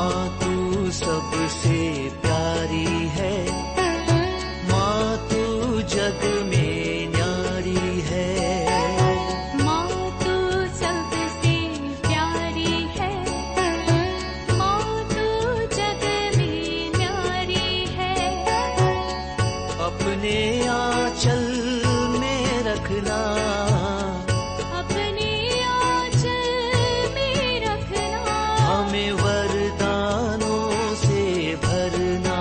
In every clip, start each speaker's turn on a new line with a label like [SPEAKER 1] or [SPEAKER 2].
[SPEAKER 1] माँ तू सबसे प्यारी है, माँ तू जग में न्यारी है।
[SPEAKER 2] माँ तू सबसे प्यारी है, माँ तू जग में न्यारी है।
[SPEAKER 1] अपने आंचल में रखना,
[SPEAKER 2] अपने आंचल में रखना।
[SPEAKER 1] हमें वरदानों से भरना।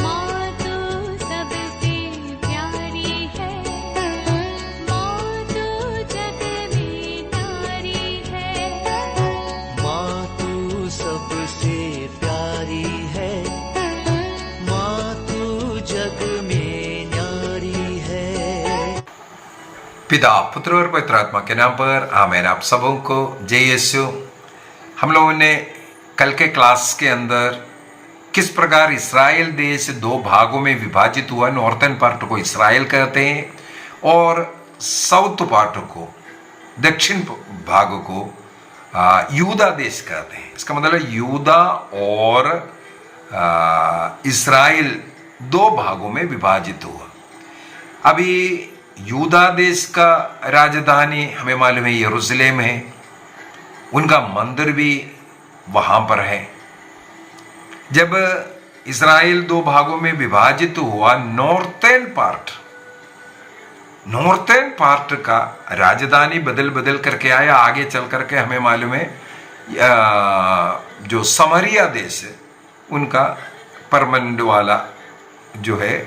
[SPEAKER 2] माँ तू सबसे प्यारी है, माँ तू जग में न्यारी है।
[SPEAKER 1] माँ तू सबसे प्यारी है, माँ तू जग में न्यारी है।
[SPEAKER 3] पिता, पुत्र और पवित्र आत्मा के नाम पर आमीन। आप सबों को जय यीशु। हम लोगों ने कल के क्लास के अंदर किस प्रकार इस्राएल देश दो भागों में विभाजित हुआ। नॉर्थन पार्ट को इस्राएल कहते हैं और साउथ पार्ट को, दक्षिण भाग को यूदा देश कहते हैं। इसका मतलब यूदा और इस्राएल दो भागों में विभाजित हुआ। अभी यूदा देश का राजधानी हमें मालूम है यरूशलेम है, उनका मंदिर भी वहां पर है। जब इस्राएल दो भागों में विभाजित हुआ, नॉर्थर्न पार्ट का राजधानी बदल बदल करके आया। आगे चल करके हमें मालूम है जो समरिया देश है उनका परमानेंट वाला जो है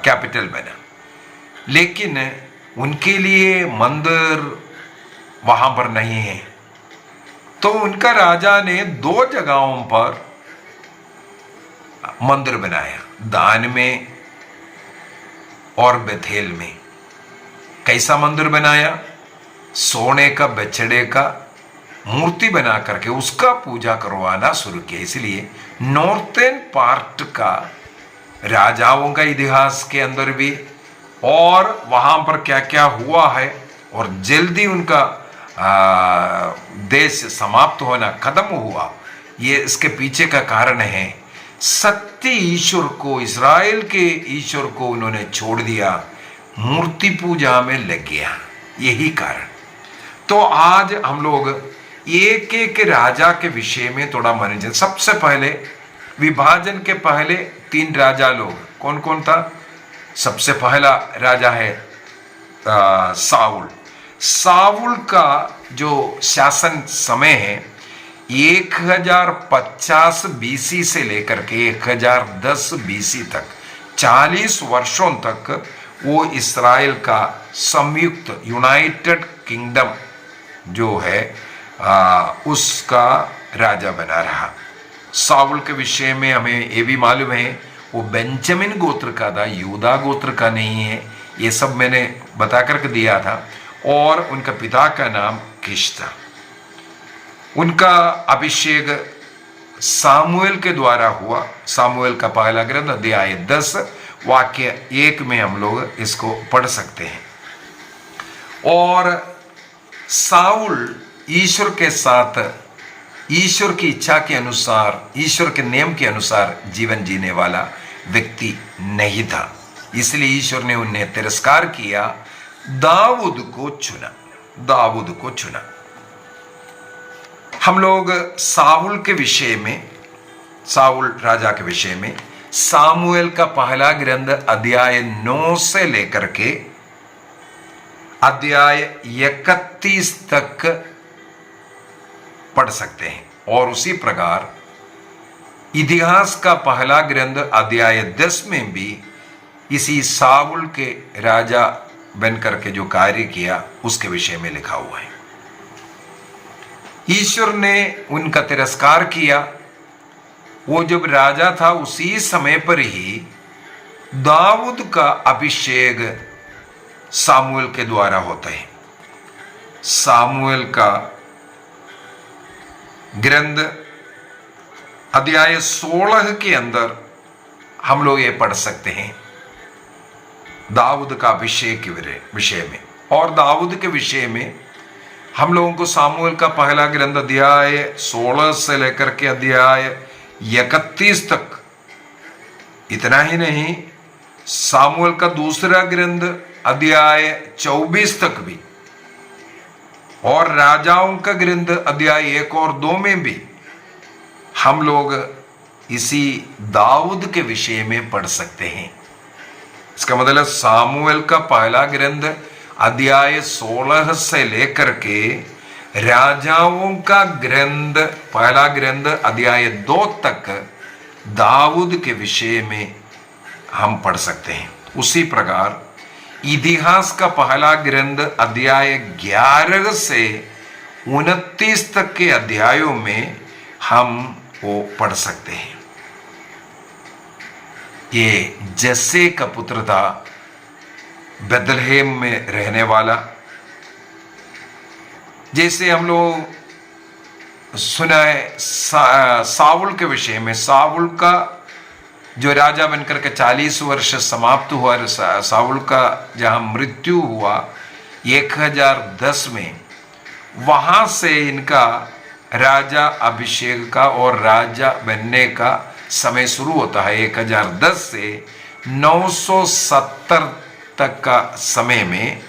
[SPEAKER 3] कैपिटल बना। लेकिन उनके लिए मंदिर वहां पर नहीं है, तो उनका राजा ने दो जगहों पर मंदिर बनाया, दान में और बेथेल में। कैसा मंदिर बनाया? सोने का बछड़े का मूर्ति बना करके उसका पूजा करवाना शुरू किया। इसलिए नॉर्थर्न पार्ट का राजाओं का इतिहास के अंदर भी और वहां पर क्या क्या हुआ है और जल्दी उनका देश समाप्त होना, खत्म हुआ, ये इसके पीछे का कारण है सत्य ईश्वर को, इस्राएल के ईश्वर को उन्होंने छोड़ दिया, मूर्ति पूजा में लग गया, यही कारण। तो आज हम लोग एक एक राजा के विषय में थोड़ा मनोरंजन। सबसे पहले विभाजन के पहले तीन राजा लोग कौन कौन था? सबसे पहला राजा है साउल का जो शासन समय है 1050 बीसी से लेकर के 1010 बीसी तक, 40 वर्षों तक वो इस्राएल का संयुक्त यूनाइटेड किंगडम जो है उसका राजा बना रहा। साउल के विषय में हमें ये भी मालूम है वो बेंजामिन गोत्र का था, यूदा गोत्र का नहीं है। ये सब मैंने बता करके दिया था। और उनका पिता का नाम कीश था। उनका अभिषेक सामुएल के द्वारा हुआ। सामुएल का पहला ग्रंथ अध्याय 10 वाक्य 1 में हम लोग इसको पढ़ सकते हैं। और साउल ईश्वर के साथ, ईश्वर की इच्छा के अनुसार, ईश्वर के नियम के अनुसार जीवन जीने वाला व्यक्ति नहीं था, इसलिए ईश्वर ने उन्हें तिरस्कार किया, दाऊद को चुना। हम लोग साउल के विषय में, साउल राजा के विषय में सामुएल का पहला ग्रंथ अध्याय 9 से लेकर के अध्याय 31 तक पढ़ सकते हैं। और उसी प्रकार इतिहास का पहला ग्रंथ अध्याय 10 में भी इसी साउल के राजा बन करके जो कार्य किया उसके विषय में लिखा हुआ है। ईश्वर ने उनका तिरस्कार किया। वो जब राजा था उसी समय पर ही दाऊद का अभिषेक सामुएल के द्वारा होता है। सामुएल का ग्रंथ अध्याय 16 के अंदर हम लोग ये पढ़ सकते हैं दाऊद का अभिषेक के विषय में। और दाऊद के विषय में हम लोगों को सामुएल का पहला ग्रंथ अध्याय 16 से लेकर के अध्याय 31 तक, इतना ही नहीं, सामुएल का दूसरा ग्रंथ अध्याय 24 तक भी, और राजाओं का ग्रंथ अध्याय 1 और 2 में भी हम लोग इसी दाऊद के विषय में पढ़ सकते हैं। इसका मतलब सामुएल का पहला ग्रंथ अध्याय 16 से लेकर के राजाओं का ग्रंथ पहला ग्रंथ अध्याय 2 तक दाऊद के विषय में हम पढ़ सकते हैं। उसी प्रकार इतिहास का पहला ग्रंथ अध्याय 11 से 29 तक के अध्यायों में हम वो पढ़ सकते हैं। ये जस्से का पुत्र था, बेथलेहेम में रहने वाला। जैसे हम लोग सुना है साउल के विषय में, साउल का जो राजा बनकर के 40 वर्ष समाप्त हुआ, साउल का जहां मृत्यु हुआ 1010 में, वहां से इनका राजा अभिषेक का और राजा बनने का समय शुरू होता है। 1010 से 970 तक का समय में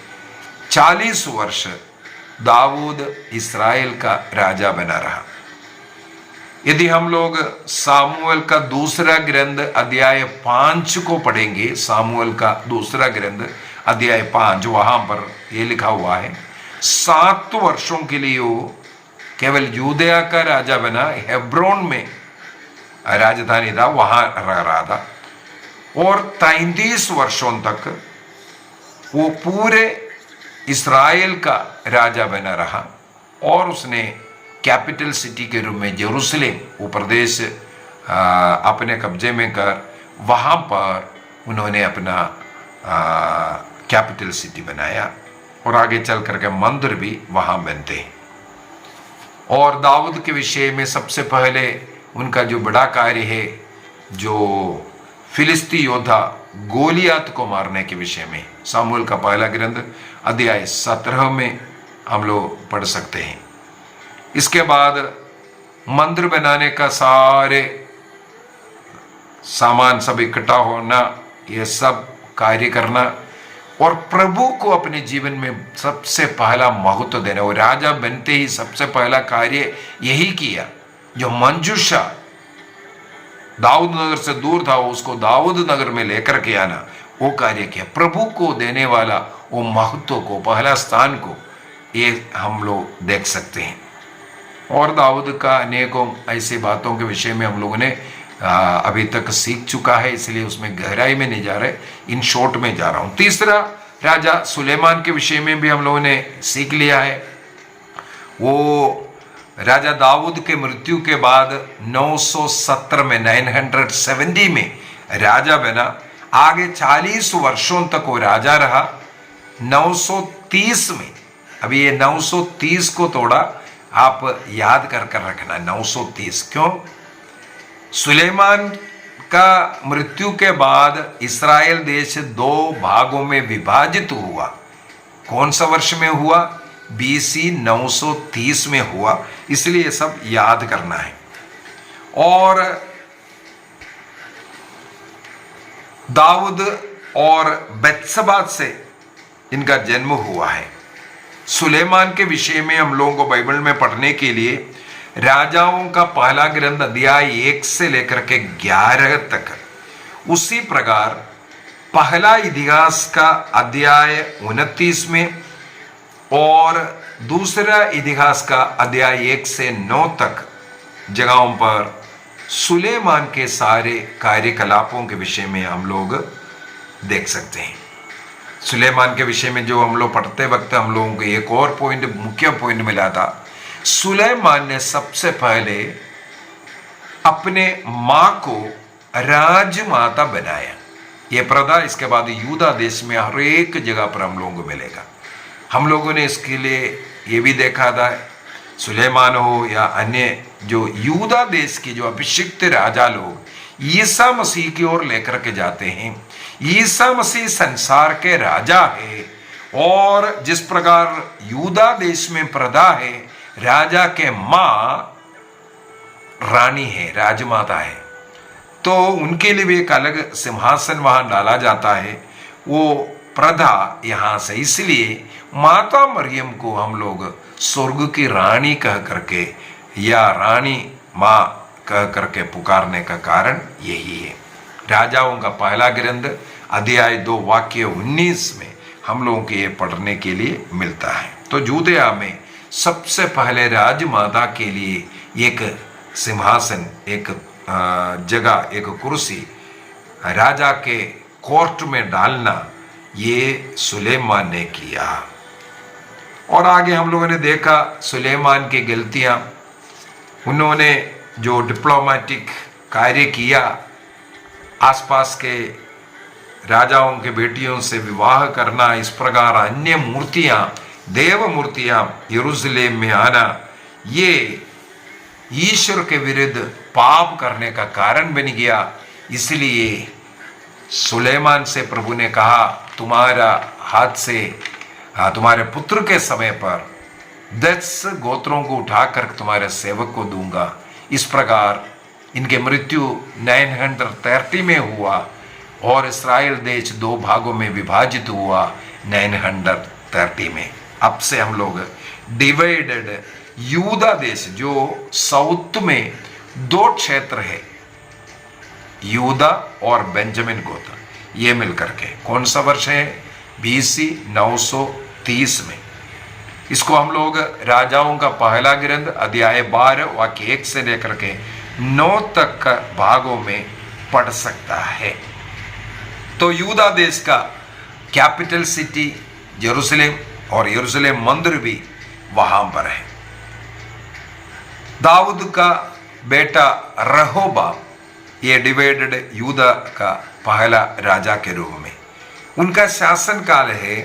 [SPEAKER 3] 40 वर्ष दाऊद इस्राएल का राजा बना रहा। यदि हम लोग सामुएल का दूसरा ग्रंथ अध्याय 5 को पढ़ेंगे, सामुएल का दूसरा ग्रंथ अध्याय 5, वहां पर यह लिखा हुआ है 7 वर्षों के लिए वो केवल यूदया का राजा बना, हेब्रोन में राजधानी था, वहां रह रहा था, और 33 वर्षों तक वो पूरे इस्राएल का राजा बना रहा, और उसने कैपिटल सिटी के रूप में जेरूसलेम वो प्रदेश अपने कब्जे में कर वहां पर उन्होंने अपना कैपिटल सिटी बनाया, और आगे चल करके मंदिर भी वहां बनते हैं। और दाऊद के विषय में सबसे पहले उनका जो बड़ा कार्य है, जो फिलिस्ती योद्धा गोलियात को मारने के विषय में, सामुएल का पहला ग्रंथ अध्याय 17 में हम लोग पढ़ सकते हैं। इसके बाद मंदिर बनाने का सारे सामान सब इकट्ठा होना, ये सब कार्य करना, और प्रभु को अपने जीवन में सबसे पहला महत्व देना। वो राजा बनते ही सबसे पहला कार्य यही किया, जो मंजूषा दाऊद नगर से दूर था उसको दाऊद नगर में लेकर के आना, वो कार्य किया। प्रभु को देने वाला वो महत्व को, पहला स्थान को, ये हम लोग देख सकते हैं। और दाऊद का अनेकों ऐसी बातों के विषय में हम लोगों ने अभी तक सीख चुका है, इसलिए उसमें गहराई में नहीं जा रहे, इन शॉर्ट में जा रहा हूं। तीसरा राजा सुलेमान के विषय में भी हम लोगों ने सीख लिया है। वो राजा दाऊद के मृत्यु के बाद 970 में 970 में राजा बना। आगे 40 वर्षों तक वो राजा रहा। 930 में, अभी ये 930 को थोड़ा आप याद कर रखना, 930 क्यों? सुलेमान का मृत्यु के बाद इस्राएल देश 2 भागों में विभाजित हुआ। कौन सा वर्ष में हुआ? BC 930 में हुआ, इसलिए सब याद करना है। और दाऊद और बत्शबा से इनका जन्म हुआ है। सुलेमान के विषय में हम लोगों को बाइबल में पढ़ने के लिए राजाओं का पहला ग्रंथ अध्याय 1 से लेकर के 11 तक, उसी प्रकार पहला इतिहास का अध्याय 29 में और दूसरा इतिहास का अध्याय 1 से 9 तक जगहों पर सुलेमान के सारे कार्यकलापों के विषय में हम लोग देख सकते हैं। सुलेमान के विषय में जो हम लोग पढ़ते वक्त हम लोगों को एक और पॉइंट, मुख्य पॉइंट मिला था। सुलेमान ने सबसे पहले अपने मां को राजमाता बनाया। यह प्रथा इसके बाद यूदा देश में हर एक जगह पर हम लोगों को मिलेगा। हम लोगों ने इसके लिए ये भी देखा था, सुलेमान हो या अन्य जो यूदा देश के जो अभिषिक्त राजा लोग ईसा मसीह की ओर लेकर के जाते हैं। ईसा मसीह संसार के राजा है और जिस प्रकार यूदा देश में प्रजा है, राजा के माँ रानी है, राजमाता है, तो उनके लिए भी एक अलग सिंहासन वहां डाला जाता है, वो प्रथा यहां से। इसलिए माता मरियम को हम लोग स्वर्ग की रानी कह करके या रानी माँ कह करके पुकारने का कारण यही है। राजाओं का पहला ग्रंथ अध्याय 2 वाक्य 19 में हम लोगों के ये पढ़ने के लिए मिलता है। तो जूदिया में सबसे पहले राजमाता के लिए एक सिंहासन, एक जगह, एक कुर्सी राजा के कोर्ट में डालना ये सुलेमान ने किया। और आगे हम लोगों ने देखा सुलेमान की गलतियां, उन्होंने जो डिप्लोमेटिक कार्य किया, आसपास के राजाओं के बेटियों से विवाह करना, इस प्रकार अन्य मूर्तियां, देव मूर्तियां यरूशलेम में आना, ये ईश्वर के विरुद्ध पाप करने का कारण बन गया। इसलिए सुलेमान से प्रभु ने कहा, तुम्हारा हाथ से तुम्हारे पुत्र के समय पर 10 गोत्रों को उठाकर तुम्हारे सेवक को दूंगा। इस प्रकार इनके मृत्यु 930 में हुआ और इस्राएल देश 2 भागों में विभाजित हुआ 930 में। अब से हम लोग डिवाइडेड यूदा देश, जो साउथ में 2 क्षेत्र है, यूदा और बेंजामिन गोत्र, ये मिलकर के कौन सा वर्ष है? BC 930 में। इसको हम लोग राजाओं का पहला ग्रंथ अध्याय 12 वाक्य 1 से लेकर के 9 तक का भागों में पढ़ सकता है। तो यूदा देश का कैपिटल सिटी यरूशलेम और यरूशलेम मंदिर भी वहां पर है। दाऊद का बेटा रहोबाम, ये डिवाइडेड यूदा का पहला राजा के रूप में, उनका शासन काल है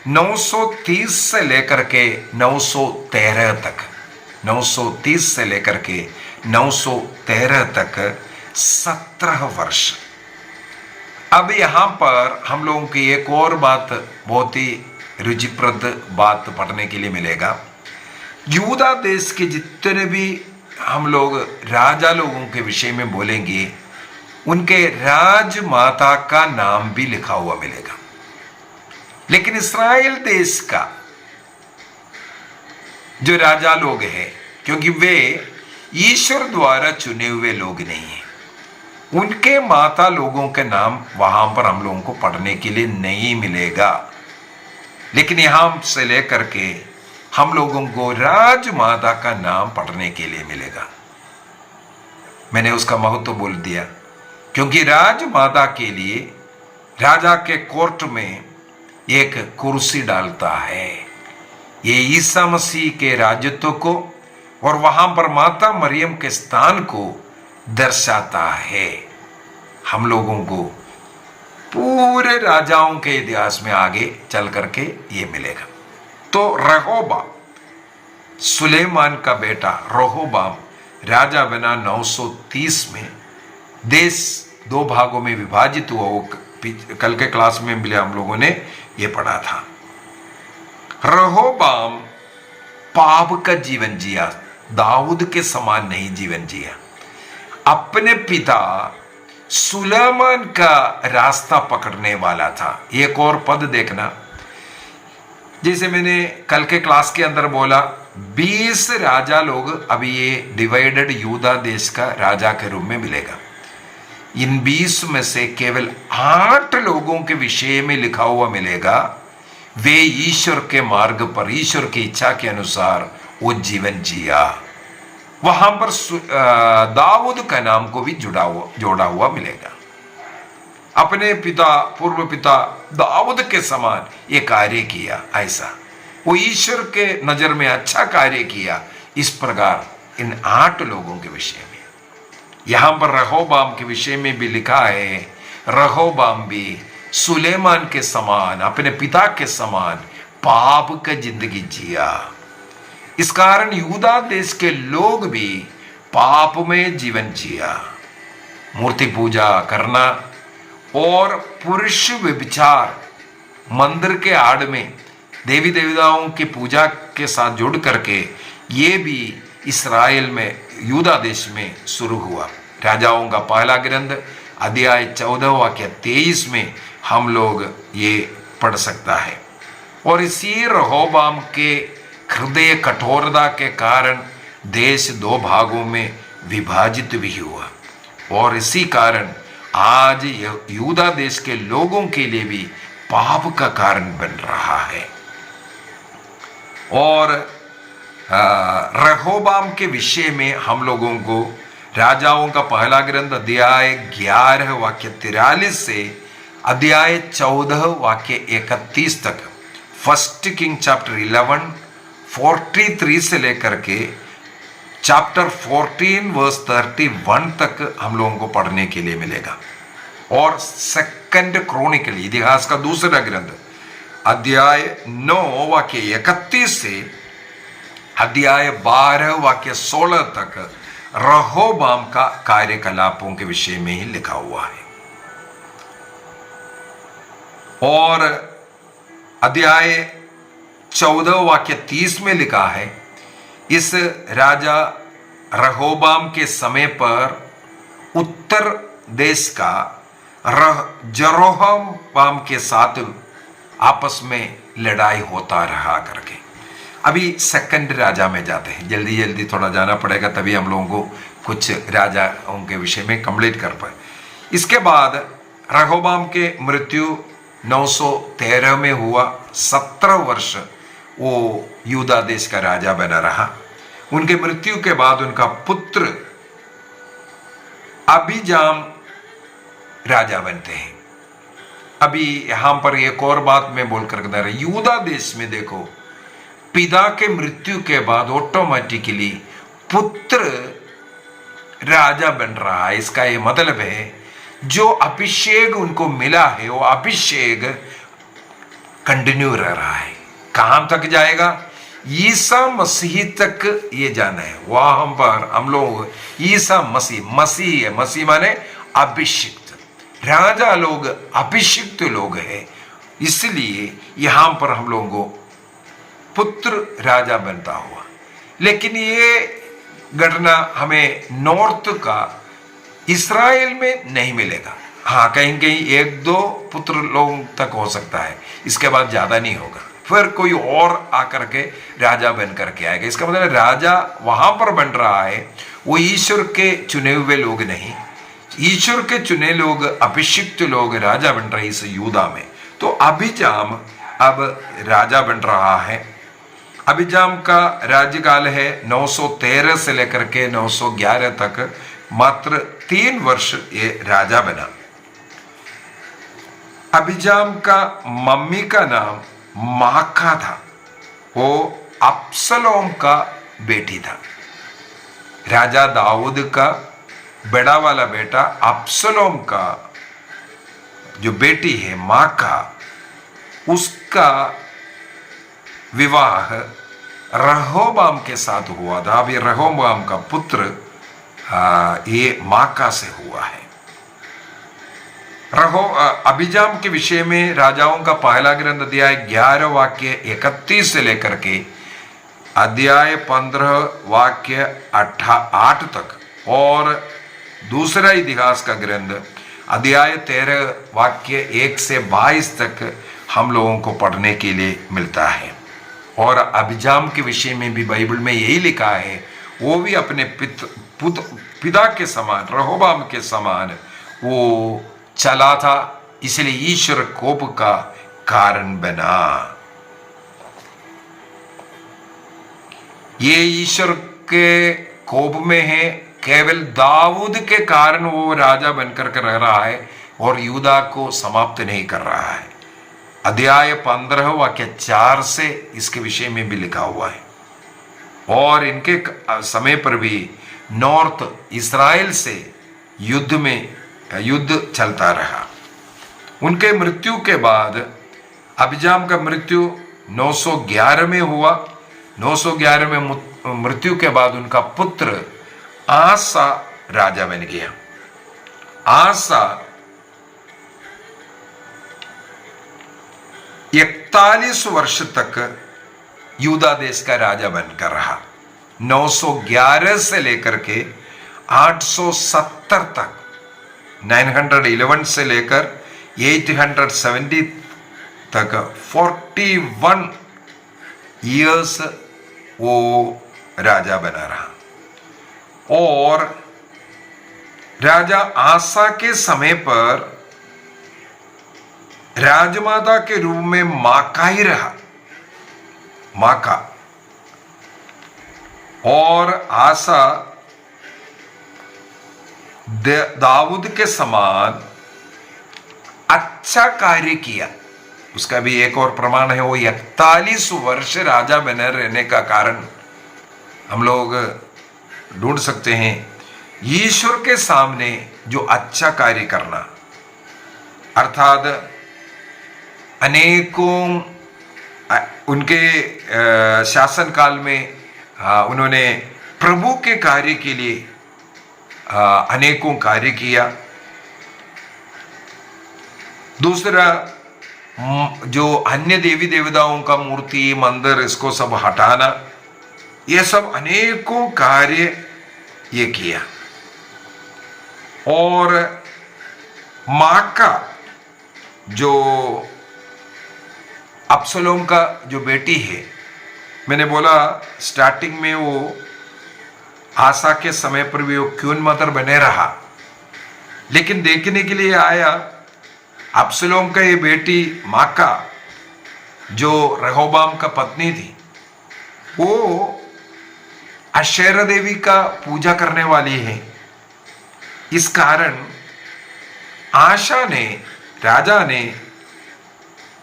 [SPEAKER 3] 930 से लेकर के 913 तक। 930 से लेकर के 913 तक 17 वर्ष। अब यहाँ पर हम लोगों की एक और बात, बहुत ही रुचिप्रद बात पढ़ने के लिए मिलेगा। यूदा देश के जितने भी हम लोग राजा लोगों के विषय में बोलेंगे, उनके राजमाता का नाम भी लिखा हुआ मिलेगा। लेकिन इस्राएल देश का जो राजा लोग हैं, क्योंकि वे ईश्वर द्वारा चुने हुए लोग नहीं हैं, उनके माता लोगों के नाम वहां पर हम लोगों को पढ़ने के लिए नहीं मिलेगा। लेकिन यहां से लेकर के हम लोगों को राजमाता का नाम पढ़ने के लिए मिलेगा। मैंने उसका महत्व बोल दिया, क्योंकि राजमाता के लिए राजा के कोर्ट में एक कुर्सी डालता है। ये ईसा मसीह के राजत्व को और वहां पर माता मरियम के स्थान को दर्शाता है। हम लोगों को पूरे राजाओं के इतिहास में आगे चल करके ये मिलेगा। तो रहोबाम, सुलेमान का बेटा रहोबाम राजा बना 930 में। देश 2 भागों में विभाजित हुआ, वो कल के क्लास में मिले हम लोगों ने ये पढ़ा था। रहोबाम पाप का जीवन जिया, दाऊद के समान नहीं जीवन जिया। अपने पिता सुलेमान का रास्ता पकड़ने वाला था। एक और पद देखना, जैसे मैंने कल के क्लास के अंदर बोला, 20 राजा लोग अभी ये डिवाइडेड यूदा देश का राजा के रूप में मिलेगा। इन 20 में से केवल 8 लोगों के विषय में लिखा हुआ मिलेगा, वे ईश्वर के मार्ग पर, ईश्वर की इच्छा के अनुसार वो जीवन जिया। वहां पर दाऊद का नाम को भी जोड़ा हुआ मिलेगा। अपने पिता, पूर्व पिता दाऊद के समान ये कार्य किया, ऐसा वो ईश्वर के नजर में अच्छा कार्य किया। इस प्रकार इन 8 लोगों के विषय में यहां पर रहोबाम के विषय में भी लिखा है, रहोबाम भी सुलेमान के समान, अपने पिता के समान पाप का जिंदगी जिया। इस कारण यूदा देश के लोग भी पाप में जीवन जिया। मूर्ति पूजा करना और पुरुष व्यभिचार मंदिर के आड़ में देवी देवताओं की पूजा के साथ जुड़ करके ये भी इस्राएल में, यूदा देश में शुरू हुआ। राजाओं का पहला ग्रंथ अध्याय 14 वाक्य 23 में हम लोग ये पढ़ सकता है। और इसी रहोबाम के हृदय कठोरता के कारण देश दो भागों में विभाजित भी हुआ, और इसी कारण आज यूदा देश के लोगों के लिए भी पाप का कारण बन रहा है। और रहोबाम के विषय में हम लोगों को राजाओं का पहला ग्रंथ अध्याय 11 वाक्य 43 से अध्याय 14 वाक्य 31 तक, फर्स्ट किंग चैप्टर 11 43 से लेकर के चैप्टर 14 वर्स 31 तक हम लोगों को पढ़ने के लिए मिलेगा। और सेकंड क्रॉनिकल, इतिहास का दूसरा ग्रंथ अध्याय 9 वाक्य 31 से अध्याय 12 वाक्य 16 तक रहोबाम का कार्यकलापों के विषय में ही लिखा हुआ है। और अध्याय 14 वाक्य 30 में लिखा है, इस राजा रहोबाम के समय पर उत्तर देश का जरोहम के साथ आपस में लड़ाई होता रहा करके। अभी सेकंड राजा में जाते हैं, जल्दी जल्दी थोड़ा जाना पड़ेगा, तभी हम लोगों को कुछ राजाओं के विषय में कंप्लीट कर पाए। इसके बाद रहोबाम के मृत्यु 913 में हुआ। 17 वर्ष वो यूदा देश का राजा बना रहा। उनके मृत्यु के बाद उनका पुत्र अबीजाम राजा बनते हैं। अभी यहां पर एक और बात मैं बोलकर बता रहा, यूदा देश में देखो, पिता के मृत्यु के बाद ऑटोमेटिकली पुत्र राजा बन रहा है। इसका ये मतलब है जो अभिषेक उनको मिला है वो अभिषेक कंटिन्यू रह रहा है। कहां तक जाएगा? ईसा मसीह तक ये जाना है। वहां पर हम लोग ईसा मसीह है, मसीह माने अभिषिक्त। राजा लोग अभिषिक्त लोग हैं, इसलिए यहां पर हम लोगों को पुत्र राजा बनता हुआ। लेकिन ये घटना हमें नॉर्थ का इस्राएल में नहीं मिलेगा। हाँ, कहीं कहीं एक दो पुत्र लोगों तक हो सकता है, इसके बाद ज्यादा नहीं होगा। फिर कोई और आकर के राजा बन करके आएगा। इसका मतलब राजा वहां पर बन रहा है, वो ईश्वर के चुने हुए लोग नहीं, ईश्वर के चुने लोग, अभिषिक्त लोग राजा बन रहे इस यूदा में। तो अबीजाम अब राजा बन रहा है। अबीजाम का राज्यकाल है 913 से लेकर के 911 तक, मात्र 3 वर्ष ये राजा बना। अबीजाम का मम्मी का नाम माका था, वो अब्सलोम का बेटी था। राजा दाऊद का बड़ा वाला बेटा अब्सलोम का जो बेटी है माका, उसका विवाह रहोबाम के साथ हुआ था। अभी रहोबाम का पुत्र ये माका से हुआ है। अबीजाम के विषय में राजाओं का पहला ग्रंथ अध्याय 11 वाक्य 31 से लेकर के अध्याय 15 वाक्य 8 तक, और दूसरा इतिहास का ग्रंथ अध्याय 13 वाक्य 1 से 22 तक हम लोगों को पढ़ने के लिए मिलता है। और अबीजाम के विषय में भी बाइबल में यही लिखा है, वो भी अपने पिता के समान, रहोबाम के समान वो चला था, इसलिए ईश्वर कोप का कारण बना। ये ईश्वर के कोप में है, केवल दाऊद के कारण वो राजा बनकर रह रहा है और यूदा को समाप्त नहीं कर रहा है। अध्याय 15 वाक्य 4 से इसके विषय में भी लिखा हुआ है। और इनके समय पर भी नॉर्थ इस्राएल से युद्ध चलता रहा। उनके मृत्यु के बाद अबीजाम का मृत्यु 911 में हुआ। 911 में मृत्यु के बाद उनका पुत्र आसा राजा बन गया। 41 वर्ष तक यूदा देश का राजा बनकर रहा। 911 से लेकर के 870 तक, 911 से लेकर 870 तक 41 ईयर्स वो राजा बना रहा। और राजा आसा के समय पर राजमाता के रूप में माका ही रहा, माका। और आसा दाऊद के समान अच्छा कार्य किया। उसका भी एक और प्रमाण है, वो 41 वर्ष राजा बने रहने का कारण हम लोग ढूंढ सकते हैं। ईश्वर के सामने जो अच्छा कार्य करना, अर्थात अनेकों उनके शासन काल में उन्होंने प्रभु के कार्य के लिए अनेकों कार्य किया। दूसरा, जो अन्य देवी देवताओं का मूर्ति, मंदिर, इसको सब हटाना, ये सब अनेकों कार्य ये किया। और माका जो अब्सलोम का जो बेटी है, मैंने बोला स्टार्टिंग में वो आसा के समय पर भी वो क्वीन मदर बने रहा, लेकिन देखने के लिए आया अब्सलोम का ये बेटी माका जो रहोबाम का पत्नी थी, वो अशेरा देवी का पूजा करने वाली है। इस कारण आशा ने, राजा ने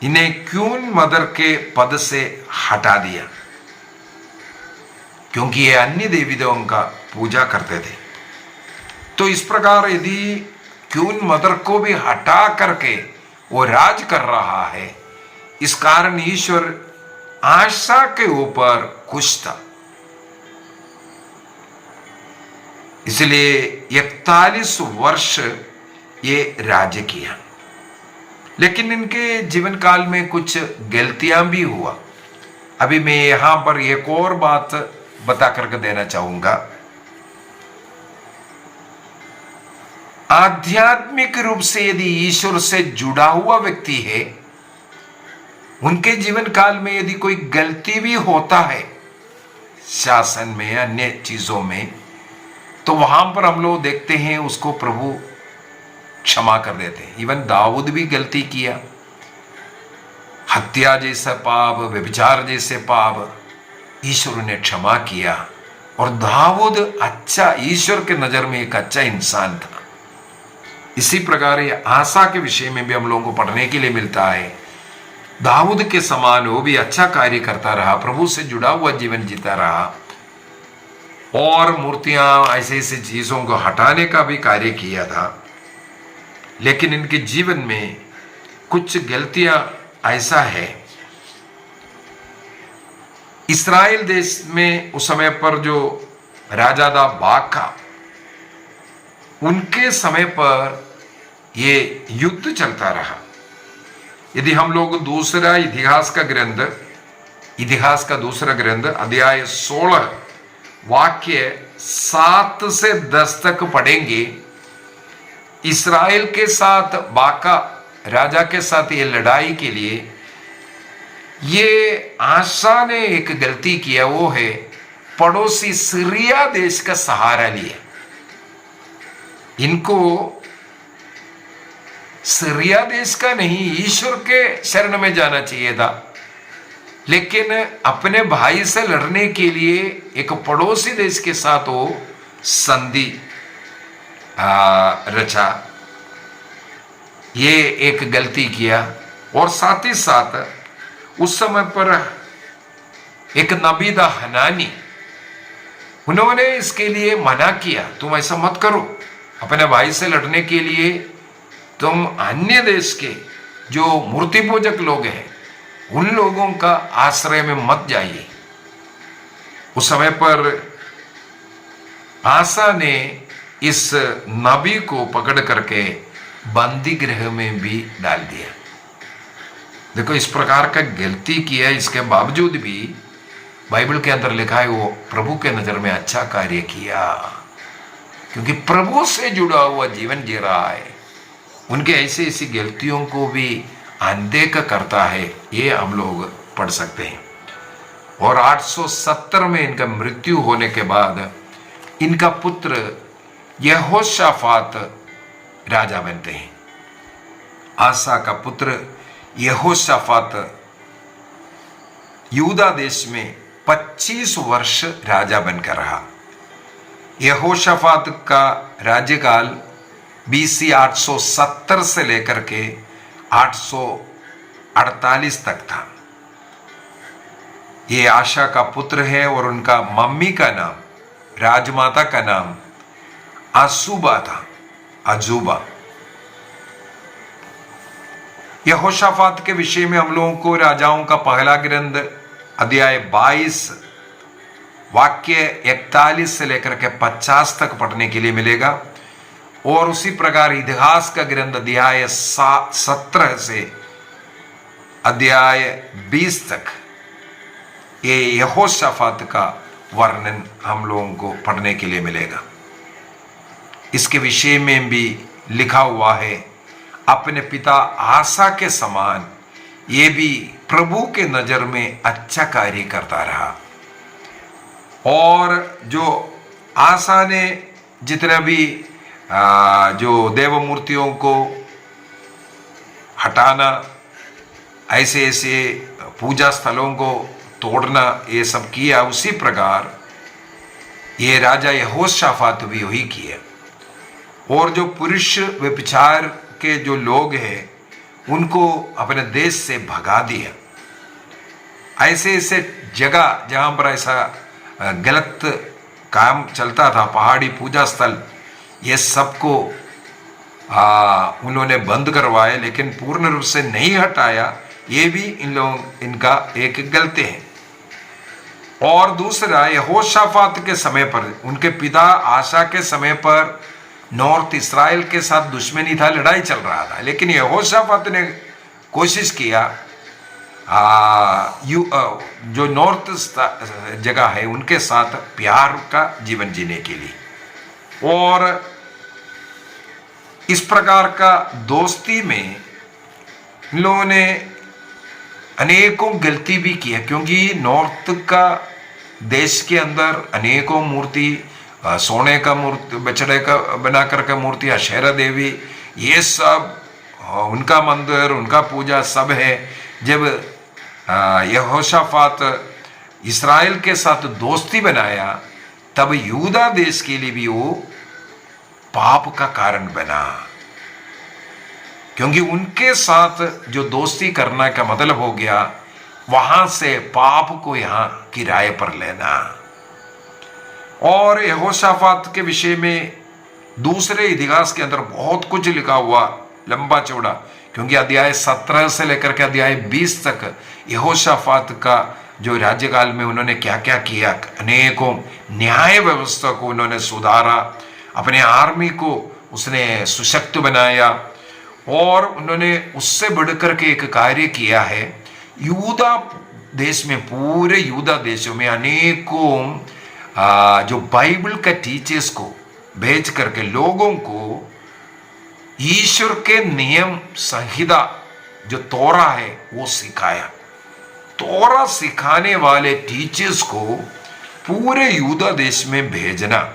[SPEAKER 3] इन्हें क्वीन मदर के पद से हटा दिया, क्योंकि ये अन्य देवी देवों का पूजा करते थे। तो इस प्रकार यदि क्वीन मदर को भी हटा करके वो राज कर रहा है, इस कारण ईश्वर आशा के ऊपर खुश था। इसलिए 41 वर्ष ये राज्य किया। लेकिन इनके जीवन काल में कुछ गलतियां भी हुआ। अभी मैं यहां पर एक और बात बता करके देना चाहूंगा। आध्यात्मिक रूप से यदि ईश्वर से जुड़ा हुआ व्यक्ति है, उनके जीवन काल में यदि कोई गलती भी होता है शासन में, अन्य चीजों में, तो वहां पर हम लोग देखते हैं उसको प्रभु क्षमा कर देते हैं। इवन दाऊद भी गलती किया, हत्या जैसा पाप, व्यभिचार जैसे पाप ईश्वर ने क्षमा किया। और दाऊद अच्छा, ईश्वर के नजर में एक अच्छा इंसान था। इसी प्रकार ये आसा के विषय में भी हम लोगों को पढ़ने के लिए मिलता है। दाऊद के समान वो भी अच्छा कार्य करता रहा, प्रभु से जुड़ा हुआ जीवन जीता रहा, और मूर्तियां ऐसे ऐसे चीजों को हटाने का भी कार्य किया था। लेकिन इनके जीवन में कुछ गलतियां ऐसा है। इस्राएल देश में उस समय पर जो राजा था बाका, उनके समय पर ये युद्ध चलता रहा। यदि हम लोग दूसरा इतिहास का दूसरा ग्रंथ अध्याय 16 वाक्य 7 से 10 तक पढ़ेंगे, इस्राएल के साथ बाका राजा के साथ ये लड़ाई के लिए ये आशा ने एक गलती किया, वो है पड़ोसी सीरिया देश का सहारा लिया। इनको सीरिया देश का नहीं, ईश्वर के शरण में जाना चाहिए था, लेकिन अपने भाई से लड़ने के लिए एक पड़ोसी देश के साथ वो संधि रचा। ये एक गलती किया। और साथ ही साथ उस समय पर एक नबी था हनानी, उन्होंने इसके लिए मना किया, तुम ऐसा मत करो, अपने भाई से लड़ने के लिए तुम अन्य देश के जो मूर्ति पूजक लोग हैं उन लोगों का आश्रय में मत जाइए। उस समय पर आसा ने इस नबी को पकड़ करके बंदी गृह में भी डाल दिया। देखो इस प्रकार का गलती किया, इसके बावजूद भी बाइबल के अंदर लिखा है वो प्रभु के नजर में अच्छा कार्य किया, क्योंकि प्रभु से जुड़ा हुआ जीवन जी रहा है। उनके ऐसी ऐसी गलतियों को भी अनदेखा करता है, ये हम लोग पढ़ सकते हैं। और 870 में इनका मृत्यु होने के बाद इनका पुत्र यहोशाफात राजा बनते हैं। आसा का पुत्र यहोशाफात यूदा देश में 25 वर्ष राजा बनकर रहा। यहोशाफात का राज्यकाल BC 870 से लेकर के 848 तक था। ये आशा का पुत्र है और उनका मम्मी का नाम, राजमाता का नाम असूबा था, अजूबा। यहोशाफात के विषय में हम लोगों को राजाओं का पहला ग्रंथ अध्याय 22 वाक्य 41 से लेकर के 50 तक पढ़ने के लिए मिलेगा। और उसी प्रकार इतिहास का ग्रंथ अध्याय 17 से अध्याय 20 तक ये यहोशाफात का वर्णन हम लोगों को पढ़ने के लिए मिलेगा। इसके विषय में भी लिखा हुआ है, अपने पिता आसा के समान ये भी प्रभु के नजर में अच्छा कार्य करता रहा। और जो आसा ने जितना भी जो देव मूर्तियों को हटाना, ऐसे ऐसे पूजा स्थलों को तोड़ना, ये सब किया, उसी प्रकार ये राजा यहोशाफात भी वही किया। और जो पुरुष व्यभिचार के जो लोग हैं उनको अपने देश से भगा दिया। ऐसे ऐसे जगह जहां पर ऐसा गलत काम चलता था, पहाड़ी पूजा स्थल, ये सबको उन्होंने बंद करवाए, लेकिन पूर्ण रूप से नहीं हटाया। ये भी इनका एक गलती है। और दूसरा, यहोशाफात के समय पर, उनके पिता आशा के समय पर नॉर्थ इस्राएल के साथ दुश्मनी था, लड़ाई चल रहा था, लेकिन यहोशाफात ने कोशिश किया जो नॉर्थ जगह है उनके साथ प्यार का जीवन जीने के लिए। और इस प्रकार का दोस्ती में इन लोगों ने अनेकों गलती भी किया, क्योंकि नॉर्थ का देश के अंदर अनेकों मूर्ति, सोने का मूर्ति, बछड़े का बना करके मूर्ति, अशेरा देवी, ये सब उनका मंदिर, उनका पूजा सब है। जब यहोशाफात इस्राएल के साथ दोस्ती बनाया, तब यूदा देश के लिए भी वो पाप का कारण बना, क्योंकि उनके साथ जो दोस्ती करना का मतलब हो गया वहां से पाप को यहां किराए पर लेना। और यहोशाफात के विषय में दूसरे इतिहास के अंदर बहुत कुछ लिखा हुआ, लंबा चौड़ा, क्योंकि अध्याय 17 से लेकर के अध्याय 20 तक यहोशाफात का जो राज्यकाल में उन्होंने क्या क्या किया, अनेकों न्याय व्यवस्था को उन्होंने सुधारा, अपने आर्मी को उसने सशक्त बनाया। और उन्होंने उससे बढ़कर के एक कार्य किया है, यूदा देश में, पूरे यूदा देशों में अनेकों जो बाइबल का टीचर्स को भेज करके लोगों को ईश्वर के नियम संहिता जो तोरा है वो सिखाया। तोरा सिखाने वाले टीचर्स को पूरे यूदा देश में भेजना।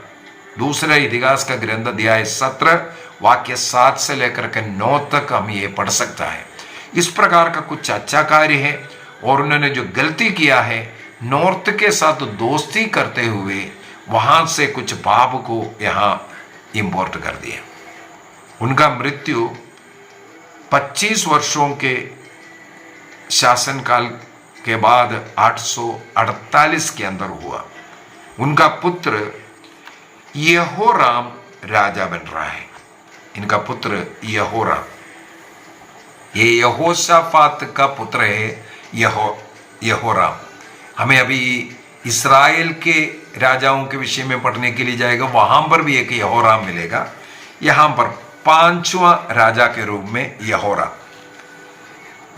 [SPEAKER 3] दूसरा इतिहास का ग्रंथ अध्याय 17 वाक्य 7 से लेकर के 9 तक हम ये पढ़ सकता है। इस प्रकार का कुछ अच्छा कार्य है। और उन्होंने जो गलती किया है, नॉर्थ के साथ दोस्ती करते हुए वहां से कुछ पाप को यहां इंपोर्ट कर दिया। उनका मृत्यु 25 वर्षों के शासनकाल के बाद 848 के अंदर हुआ। उनका पुत्र यहोराम राजा बन रहा है। इनका पुत्र यहोराम, ये यहोशाफात का पुत्र है यहोराम। हमें अभी इस्राएल के राजाओं के विषय में पढ़ने के लिए जाएगा, वहां पर भी एक यहोराम मिलेगा। यहां पर 5वां राजा के रूप में यहोराम।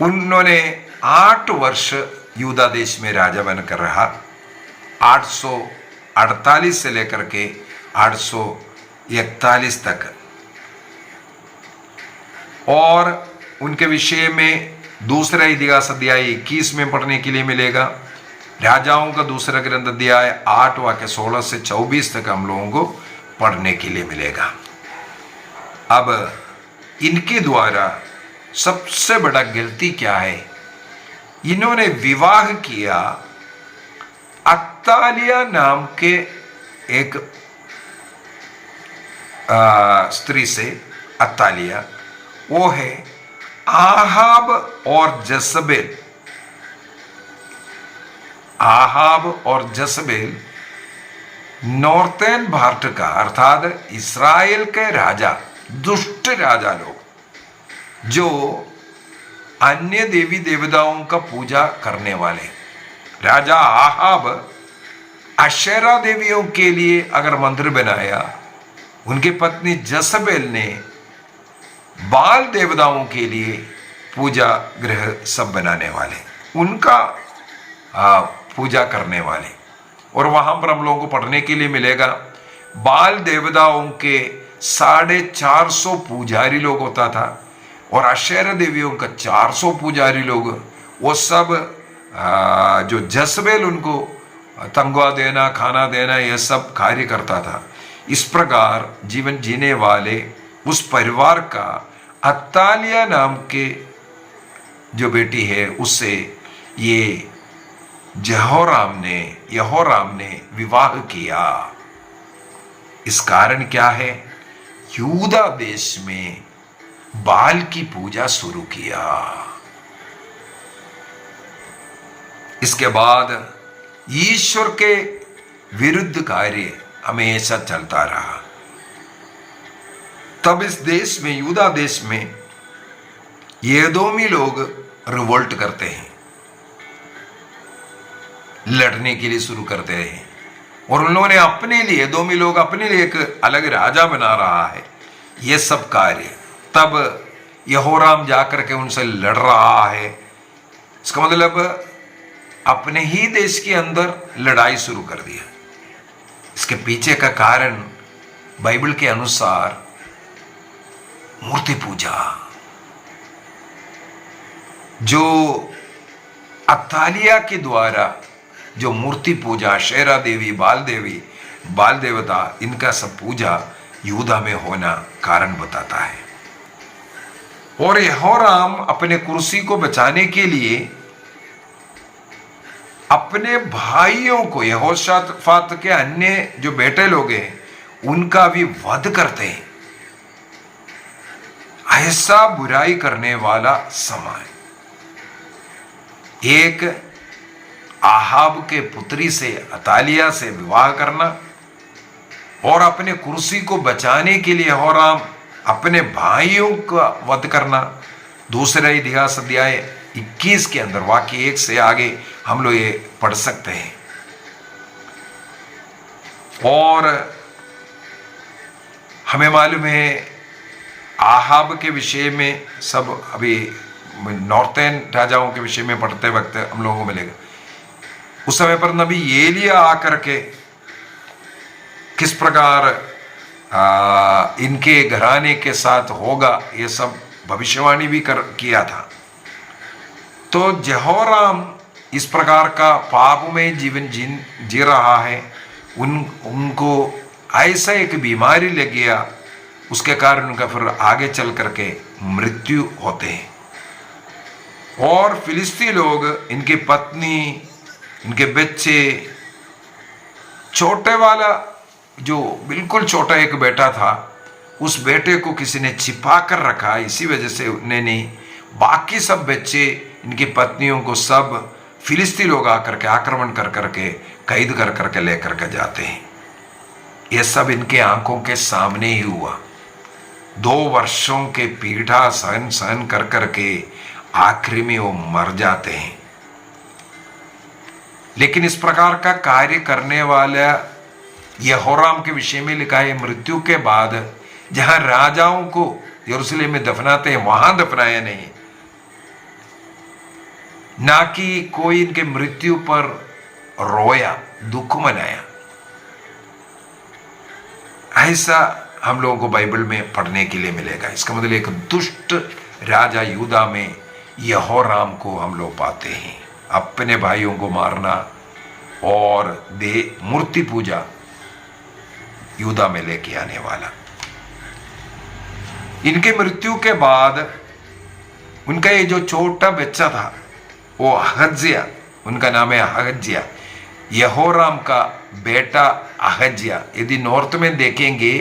[SPEAKER 3] उन्होंने 8 वर्ष यूदा देश में राजा बनकर रहा, 848 से लेकर के 841 तक। और उनके विषय में दूसरा इतिहास अध्याय 21 में पढ़ने के लिए मिलेगा। राजाओं का दूसरा ग्रंथ अध्याय 8 वाक्य 16 से 24 तक हम लोगों को पढ़ने के लिए मिलेगा। अब इनके द्वारा सबसे बड़ा गलती क्या है? इन्होंने विवाह किया अत्तालिया नाम के एक स्त्री से। अत्तालिया वो है आहाब और जसबेल। आहाब और जसबेल नॉर्थर्न भारत का अर्थात इस्राएल के राजा, दुष्ट राजा लोग जो अन्य देवी देवताओं का पूजा करने वाले। राजा आहाब अशेरा देवियों के लिए अगर मंदिर बनाया, उनकी पत्नी जसबेल ने बाल देवताओं के लिए पूजा गृह सब बनाने वाले, उनका पूजा करने वाले। और वहां पर हम लोगों को पढ़ने के लिए मिलेगा बाल देवताओं के 450 पुजारी लोग होता था और अशेरा देवियों का 400 पुजारी लोग। वो सब जो जसबेल उनको तंगवा देना, खाना देना, यह सब कार्य करता था। इस प्रकार जीवन जीने वाले उस परिवार का अत्तालिया नाम के जो बेटी है उससे ये यहोराम ने विवाह किया। इस कारण क्या है? यूदा देश में बाल की पूजा शुरू किया। इसके बाद ईश्वर के विरुद्ध कार्य हमेशा चलता रहा। तब इस देश में, यूदा देश में, एदोमी लोग रिवोल्ट करते हैं, लड़ने के लिए शुरू करते हैं। और उन्होंने अपने लिए, एदोमी लोग अपने लिए एक अलग राजा बना रहा है। ये सब कार्य तब यहोराम जाकर के उनसे लड़ रहा है। इसका मतलब अपने ही देश के अंदर लड़ाई शुरू कर दिया। इसके पीछे का कारण बाइबल के अनुसार मूर्ति पूजा। जो अत्तालिया के द्वारा जो मूर्ति पूजा, शेरा देवी, बाल देवता, इनका सब पूजा यूदा में होना कारण बताता है। और यहोराम अपने कुर्सी को बचाने के लिए अपने भाइयों को, यहोशाफात के अन्य जो बेटे लोग हैं उनका भी वध करते हैं। ऐसा बुराई करने वाला समय। एक आहाब के पुत्री से, अतालिया से विवाह करना और अपने कुर्सी को बचाने के लिए यहोराम अपने भाइयों का वध करना। दूसरा इतिहास अध्याय 21 के अंदर वाक्य 1 से आगे हम लोग ये पढ़ सकते हैं। और हमें मालूम है आहाब के विषय में सब अभी नॉर्थर्न राजाओं के विषय में पढ़ते वक्त हम लोगों को मिलेगा। उस समय पर नबी एलिया आकर के किस प्रकार इनके घराने के साथ होगा ये सब भविष्यवाणी भी किया था। तो यहोराम इस प्रकार का पाप में जीवन जी रहा है। उनको ऐसा एक बीमारी लग गया, उसके कारण उनका फिर आगे चल करके मृत्यु होते हैं। और फिलिस्ती लोग, इनकी पत्नी, इनके बच्चे, छोटे वाला जो बिल्कुल छोटा एक बेटा था, उस बेटे को किसी ने छिपा कर रखा। इसी वजह से उन्हें नहीं, बाकी सब बच्चे, इनकी पत्नियों को सब फिलिस्ती लोग आकर के आक्रमण कर करके कैद कर करके लेकर के जाते हैं। यह सब इनके आंखों के सामने ही हुआ। 2 वर्षों के पीड़ा सहन कर करके आखिरी में वो मर जाते हैं। लेकिन इस प्रकार का कार्य करने वाला यहोराम के विषय में लिखा है, मृत्यु के बाद जहां राजाओं को यरूशलेम में दफनाते हैं वहां दफनाया नहीं, ना कि कोई इनके मृत्यु पर रोया, दुख मनाया। ऐसा हम लोगों को बाइबल में पढ़ने के लिए मिलेगा। इसका मतलब एक दुष्ट राजा यूदा में यहोराम को हम लोग पाते हैं, अपने भाइयों को मारना और मूर्ति पूजा यूदा में लेके आने वाला। इनके मृत्यु के बाद उनका ये जो छोटा बच्चा था वो अहज्या, उनका नाम है अहज्या, यहोराम का बेटा अहज्या। यदि नॉर्थ में देखेंगे,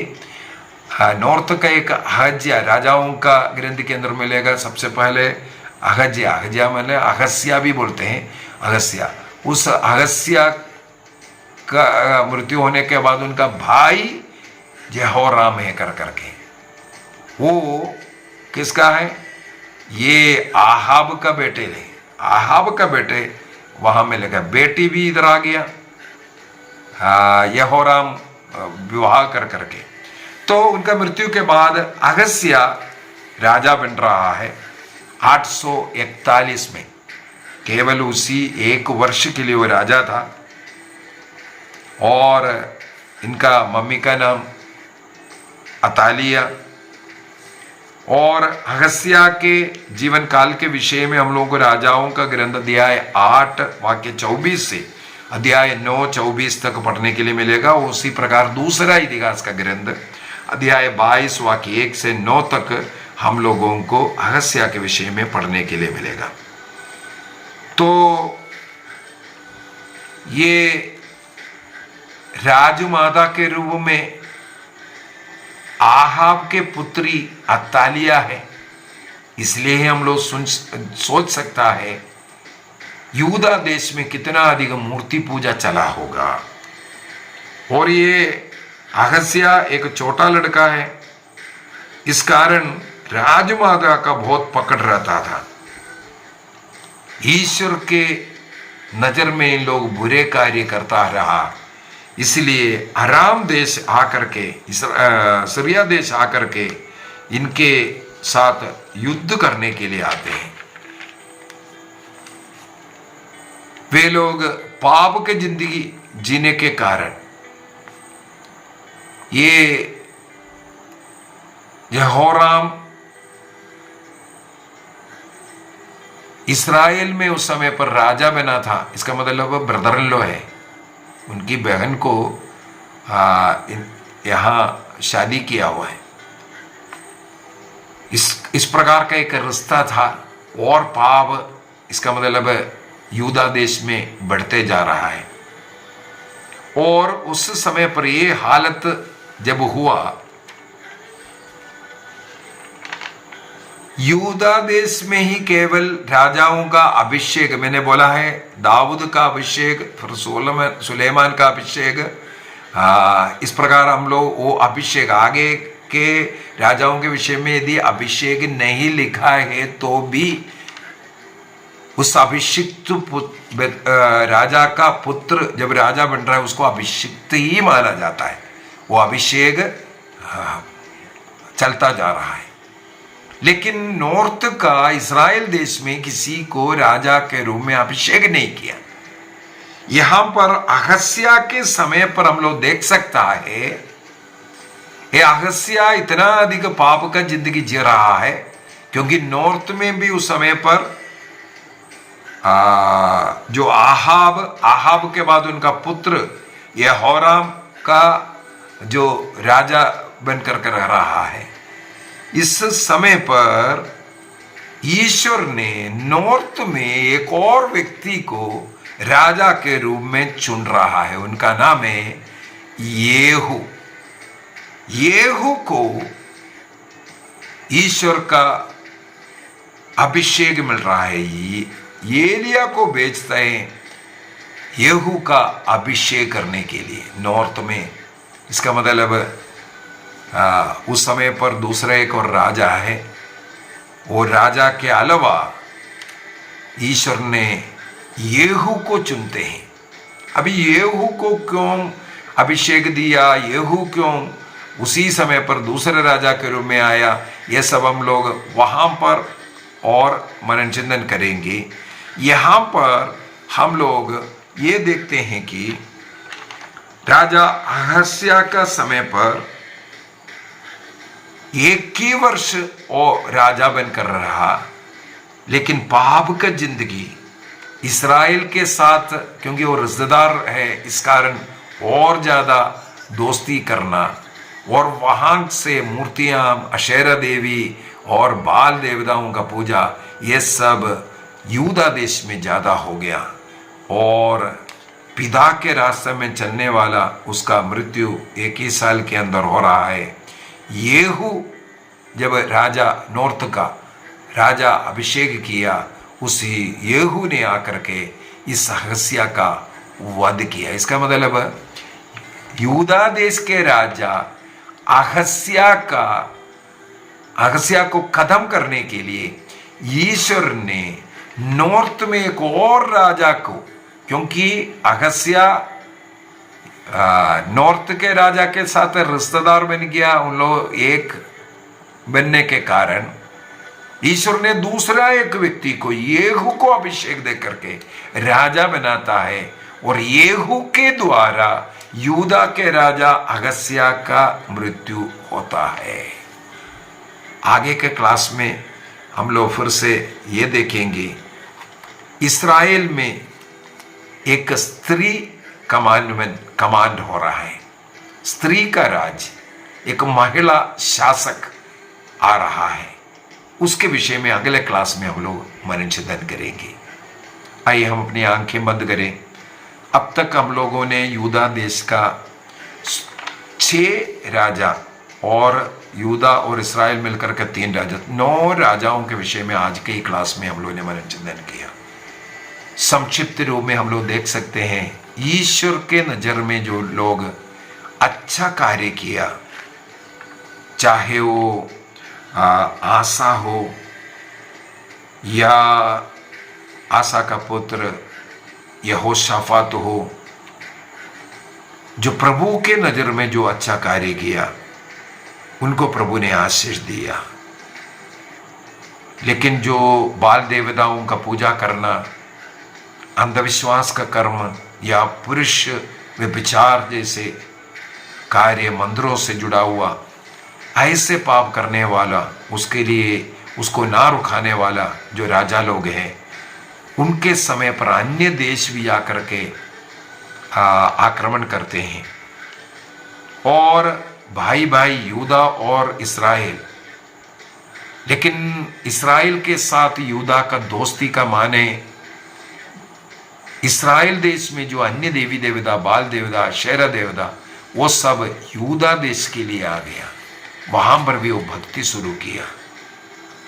[SPEAKER 3] नॉर्थ का एक अहज्या राजाओं का ग्रंथ के अंदर मिलेगा। सबसे पहले अहज्या, अहज्या मैंने अहस्या भी बोलते हैं, अहस्या। उस अहस्या का मृत्यु होने के बाद उनका भाई यहोराम है करके, वो किसका है? ये आहाब का बेटे ने, आहाब का बेटे वहां मिलेगा। बेटी भी इधर आ गया, यहोराम विवाह करके। तो उनका मृत्यु के बाद अहस्या राजा बन रहा है 841 में। केवल उसी एक वर्ष के लिए वो राजा था। और इनका मम्मी का नाम अतालिया। और अहस्या के जीवन काल के विषय में हम लोगों को राजाओं का ग्रंथ अध्याय 8 वाक्य 24 से अध्याय 9 24 तक पढ़ने के लिए मिलेगा। उसी प्रकार दूसरा इतिहास का ग्रंथ अध्याय 22 वाक्य 1 से 9 तक हम लोगों को अहस्या के विषय में पढ़ने के लिए मिलेगा। तो ये राजमाता के रूप में आहाब के पुत्री अतालिया है, इसलिए हम लोग सोच सकता है यूदा देश में कितना अधिक मूर्ति पूजा चला होगा। और ये अहस्या एक छोटा लड़का है, इस कारण राजमाता का बहुत पकड़ रहता था। ईश्वर के नजर में इन लोग बुरे कार्य करता रहा, इसलिए अराम देश आकर के, सीरिया देश आकर के इनके साथ युद्ध करने के लिए आते हैं। वे लोग पाप के जिंदगी जीने के कारण ये यहोराम इस्राएल में उस समय पर राजा बना था। इसका मतलब ब्रदर इन लॉ है, उनकी बहन को यहाँ शादी किया हुआ है। इस प्रकार का एक रिश्ता था। और पाप, इसका मतलब यूदा देश में बढ़ते जा रहा है। और उस समय पर ये हालत जब हुआ, यूदा देश में ही केवल राजाओं का अभिषेक, मैंने बोला है दाऊद का अभिषेक, फिर सुलेमान का अभिषेक, इस प्रकार हम लोग वो अभिषेक, आगे के राजाओं के विषय में यदि अभिषेक नहीं लिखा है तो भी उस अभिषिक्त राजा का पुत्र जब राजा बन रहा है उसको अभिषिक्त ही माना जाता है। वो अभिषेक चलता जा रहा है। लेकिन नॉर्थ का इस्राएल देश में किसी को राजा के रूप में अभिषेक नहीं किया। यहां पर अहस्या के समय पर हम लोग देख सकता है ये अहस्या इतना अधिक पाप का जिंदगी जी रहा है, क्योंकि नॉर्थ में भी उस समय पर जो आहाब के बाद उनका पुत्र यहोराम का जो राजा बनकर कर रहा है। इस समय पर ईश्वर ने नॉर्थ में एक और व्यक्ति को राजा के रूप में चुन रहा है। उनका नाम है येहू। येहू को ईश्वर का अभिषेक मिल रहा है। एलिया को भेजते हैं येहू का अभिषेक करने के लिए नॉर्थ में। इसका मतलब उस समय पर दूसरा एक और राजा है। वो राजा के अलावा ईश्वर ने येहू को चुनते हैं। अभी येहू को क्यों अभिषेक दिया, येहू क्यों उसी समय पर दूसरे राजा के रूप में आया, ये सब हम लोग वहां पर और मनन चिंतन करेंगे। यहां पर हम लोग ये देखते हैं कि राजा अहस्या का समय पर 1 वर्ष और राजा बनकर रहा, लेकिन पाप का जिंदगी इस्राएल के साथ, क्योंकि वो रिश्तेदार है, इस कारण और ज्यादा दोस्ती करना और वहां से मूर्तियां, अशेरा देवी और बाल देवताओं का पूजा, ये सब यूदा देश में ज्यादा हो गया और पिता के रास्ते में चलने वाला उसका मृत्यु 1 ही साल के अंदर हो रहा है। येहू जब राजा नॉर्थ का राजा अभिषेक किया, उसी येहू ने आकर के इस अहस्या का वध किया। इसका मतलब यूदा देश के राजा अहस्या को खत्म करने के लिए ईश्वर ने नॉर्थ में एक और राजा को, क्योंकि अहस्या नॉर्थ के राजा के साथ रिश्तेदार बन गया, उन लोग एक बनने के कारण ईश्वर ने दूसरा एक व्यक्ति को, येहू को अभिषेक दे करके राजा बनाता है और येहू के द्वारा यूदा के राजा अहस्या का मृत्यु होता है। आगे के क्लास में हम लोग फिर से ये देखेंगे, इस्राएल में एक स्त्री कमांड हो रहा है, स्त्री का राज, एक महिला शासक आ रहा है। उसके विषय में अगले क्लास में हम लोग मनन चिंतन करेंगे। आइए हम अपनी आंखें बंद करें। अब तक हम लोगों ने यूदा देश का 6 राजा और यूदा और इस्राएल मिलकर के 3 राजा, 9 राजाओं के विषय में आज के क्लास में हम लोगों ने मनन चिंतन किया। संक्षिप्त रूप में हम लोग देख सकते हैं, ईश्वर के नजर में जो लोग अच्छा कार्य किया, चाहे वो आसा हो या आसा का पुत्र यहोशाफात हो, जो प्रभु के नजर में जो अच्छा कार्य किया, उनको प्रभु ने आशीष दिया। लेकिन जो बाल देवताओं का पूजा करना, अंधविश्वास का कर्म या पुरुष व्यभिचार जैसे कार्य, मंदिरों से जुड़ा हुआ ऐसे पाप करने वाला, उसके लिए उसको ना रुकाने वाला जो राजा लोग हैं, उनके समय पर अन्य देश भी आकर के आक्रमण करते हैं और भाई भाई यूदा और इस्राएल। लेकिन इस्राएल के साथ यूदा का दोस्ती का माने, इस्राएल देश में जो अन्य देवी देवता, बाल देवता, शेरा देवता, वो सब यूदा देश के लिए आ गया, वहां पर भी वो भक्ति शुरू किया।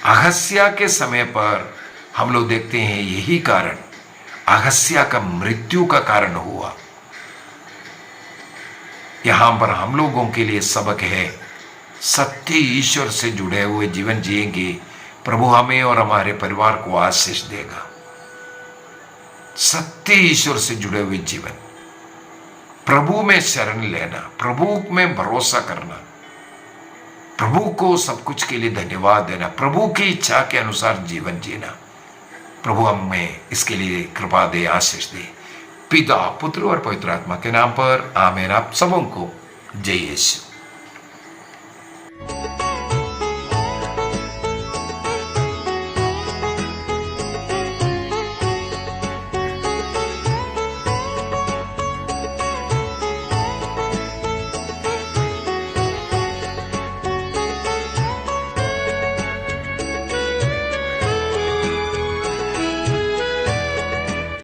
[SPEAKER 3] अहस्या के समय पर हम लोग देखते हैं यही कारण अहस्या का मृत्यु का कारण हुआ। यहां पर हम लोगों के लिए सबक है, सत्य ईश्वर से जुड़े हुए जीवन जिएंगे, प्रभु हमें और हमारे परिवार को आशीष देगा। सत्य ईश्वर से जुड़े हुए जीवन, प्रभु में शरण लेना, प्रभु में भरोसा करना, प्रभु को सब कुछ के लिए धन्यवाद देना, प्रभु की इच्छा के अनुसार जीवन जीना। प्रभु हमें इसके लिए कृपा दे, आशीष दे। पिता, पुत्र और पवित्र आत्मा के नाम पर आमीन। आप सबों को जय यीशु।